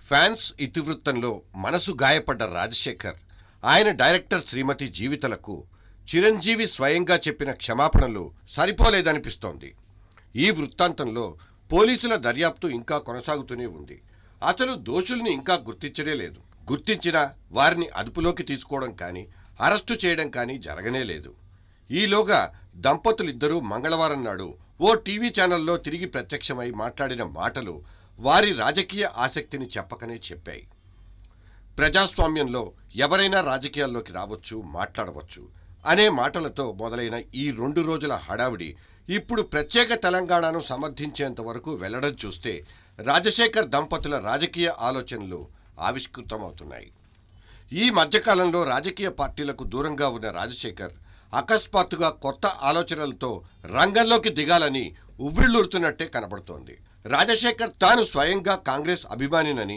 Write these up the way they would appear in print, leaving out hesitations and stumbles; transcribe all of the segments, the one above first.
Fans ఇతివృత్తంలో మనసు గాయపడ్డ రాజశేఖర్, ఆయన డైరెక్టర్ శ్రీమతి జీవితలకు చిరంజీవి స్వయంగా చెప్పిన క్షమాపణలు సరిపోలేదనిపిస్తోంది. ఈ వృత్తాంతంలో పోలీసుల దర్యాప్తు ఇంకా కొనసాగుతూనే ఉంది. అసలు దోషుల్ని ఇంకా గుర్తించనే లేదు. గుర్తించినా వారిని అదుపులోకి తీసుకోవడం కానీ అరెస్టు చేయడం కానీ జరగనే లేదు. ఈలోగా దంపతులిద్దరూ మంగళవారం నాడు ఓ టీవీ ఛానల్లో తిరిగి ప్రత్యక్షమై మాట్లాడిన మాటలు వారి రాజకీయ ఆసక్తిని చెప్పకనే చెప్పాయి. ప్రజాస్వామ్యంలో ఎవరైనా రాజకీయాల్లోకి రావచ్చు, మాట్లాడవచ్చు అనే మాటలతో మొదలైన ఈ 2 రోజుల హడావిడి ఇప్పుడు ప్రత్యేక తెలంగాణను సమర్థించేంత వరకు వెళ్లడం చూస్తే రాజశేఖర్ దంపతుల రాజకీయ ఆలోచనలు ఆవిష్కృతమవుతున్నాయి. ఈ మధ్యకాలంలో రాజకీయ పార్టీలకు దూరంగా ఉన్న రాజశేఖర్ అకస్మాత్తుగా కొత్త ఆలోచనలతో రంగంలోకి దిగాలని ఉవ్విళ్లూరుతున్నట్టే కనబడుతోంది. రాజశేఖర్ తాను స్వయంగా కాంగ్రెస్ అభిమానినని,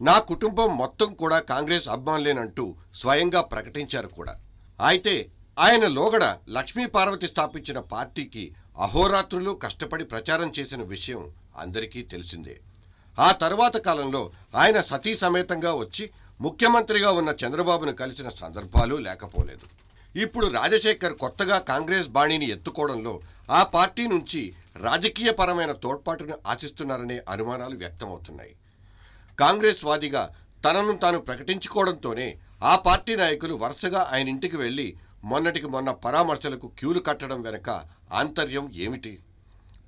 నా కుటుంబం మొత్తం కూడా కాంగ్రెస్ అభిమానులేనంటూ స్వయంగా ప్రకటించారు కూడా. అయితే ఆయన లోగడ లక్ష్మీపార్వతి స్థాపించిన పార్టీకి అహోరాత్రులు కష్టపడి ప్రచారం చేసిన విషయం అందరికీ తెలిసిందే. ఆ తర్వాత కాలంలో ఆయన సతీ సమేతంగా వచ్చి ముఖ్యమంత్రిగా ఉన్న చంద్రబాబును కలిసిన సందర్భాలు లేకపోలేదు. ఇప్పుడు రాజశేఖర్ కొత్తగా కాంగ్రెస్ బాణీని ఎత్తుకోవడంలో ఆ పార్టీ నుంచి రాజకీయపరమైన తోడ్పాటును ఆశిస్తున్నారనే అనుమానాలు వ్యక్తమవుతున్నాయి. కాంగ్రెస్ వాదిగా తనను తాను ప్రకటించుకోవడంతోనే ఆ పార్టీ నాయకులు వరుసగా ఆయన ఇంటికి వెళ్లి మొన్నటికి మొన్న పరామర్శలకు క్యూలు కట్టడం వెనక ఆంతర్యం ఏమిటి?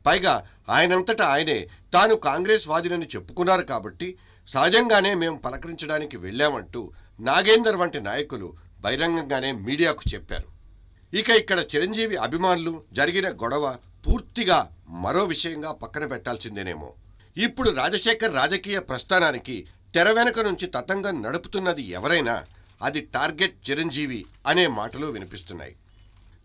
పైగా ఆయనంతటా ఆయనే తాను కాంగ్రెస్ వాదినని చెప్పుకున్నారు కాబట్టి సహజంగానే మేం పలకరించడానికి వెళ్లామంటూ నాగేందర్ వంటి నాయకులు బహిరంగంగానే మీడియాకు చెప్పారు. ఇక ఇక్కడ చిరంజీవి అభిమానులు జరిగిన గొడవ పూర్తిగా మరో విషయంగా పక్కన పెట్టాల్సిందేనేమో. ఇప్పుడు రాజశేఖర్ రాజకీయ ప్రస్థానానికి తెర వెనుక నుంచి తతంగం నడుపుతున్నది ఎవరైనా అది టార్గెట్ చిరంజీవి అనే మాటలు వినిపిస్తున్నాయి.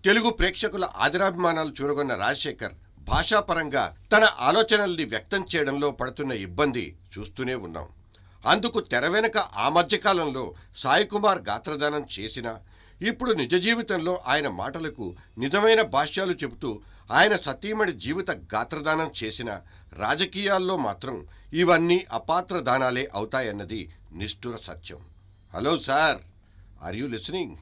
తెలుగు ప్రేక్షకుల ఆదరాభిమానాలు చూరగొన్న రాజశేఖర్ భాషాపరంగా తన ఆలోచనల్ని వ్యక్తం చేయడంలో పడుతున్న ఇబ్బంది చూస్తూనే ఉన్నాం. అందుకు తెర వెనుక ఆ మధ్యకాలంలో సాయికుమార్ గాత్రదానం చేసినా, ఇప్పుడు నిజ జీవితంలో ఆయన మాటలకు నిజమైన భాష్యాలు చెబుతూ ఆయన సతీమణి జీవిత గాత్రదానం చేసిన రాజకీయాల్లో మాత్రం ఇవన్నీ అపాత్ర దానాలే అవుతాయన్నది నిష్ఠుర సత్యం. Hello sir, are you listening?